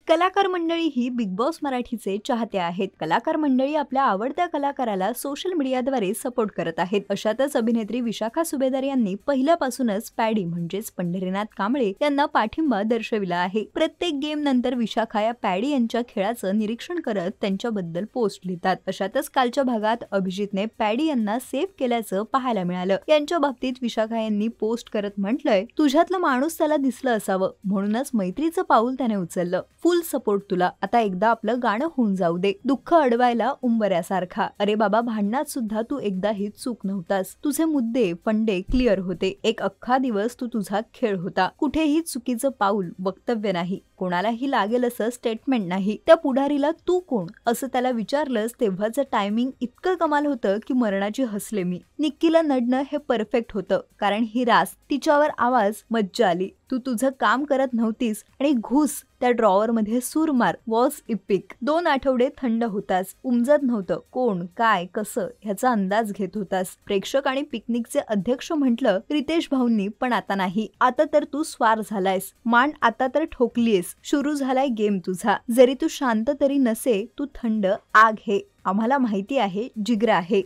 कलाकार मंडळी ही big boss मराठीचे चाहते आहेत. कलाकार मंडळी आपल्या आवडत्या कलाकाराला सोशल मीडियाद्वारे सपोर्ट करत आहेत. अशातच अभिनेत्री विशाखा सुभेदार यांनी पहिल्यापासूनच पॅडी म्हणजेच पंढरीनाथ कांबळे यांना पाठिंबा दर्शविला आहे. प्रत्येक गेम नंतर विशाखा या पॅडी यांच्या खेळाचं निरीक्षण करत त्यांच्याबद्दल पोस्ट लिहितात. अशातच कालच्या भागात अभिजितने पॅडी यांना सेव्ह केल्याचं पाहायला मिळालं. यांच्या बाबतीत विशाखा यांनी पोस्ट करत म्हटलंय, तुझ्यातलं माणूस त्याला दिसलं असावं म्हणूनच मैत्रीचं पाऊल त्याने उचललं. फुल सपोर्ट तुला. आता एकदा आपलं गाणं होऊन जाऊ दे. दुःख अडवायला उंबऱ्यासारखा. अरे बाबा, भांडणात सुद्धा तू एकदाही चूक नव्हतास. तुझे मुद्दे फंडे क्लिअर होते. एक अख्खा दिवस तू तुझा खेळ होता. कुठेही चुकीचं पाऊल वक्तव्य नाही. कोणालाही लागेल असं स्टेटमेंट नाही. त्या पुढारीला तू कोण असं त्याला विचारलंस तेव्हाचं टायमिंग इतकं कमाल होतं की मरणाची हसले मी. निक्कीला नडणं हे परफेक्ट होतं, कारण ही रास तिच्यावर आवाज मज्जा आली. तू तुझं काम करत नव्हतीस आणि घुस त्या ड्रॉवर मध्ये सूर मार वॉज इपिक. 2 आठवडे थंड होतास. उमजत नव्हतं कोण काय कसं ह्याचा अंदाज घेत होतास. प्रेक्षक आणि पिकनिकचे अध्यक्ष म्हटलं रितेश भाऊंनी, पण आता नाही. आता तर तू स्वार झालायस. मान आता तर ठोकलीयस. सुरू झालाय गेम तुझा. जरी तू शांत तरी नसे, तू थंड आग हे. आम्हाला माहिती आहे जिगरा आहे.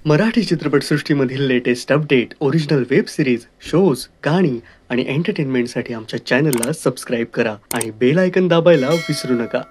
मराठी चित्रपटसृष्टीमधील latest update, original web series, shows, गाणी आणि एंटरटेनमेंटसाठी आमच्या चॅनलला सबस्क्राईब करा आणि बेल आयकॉन दाबायला विसरू नका.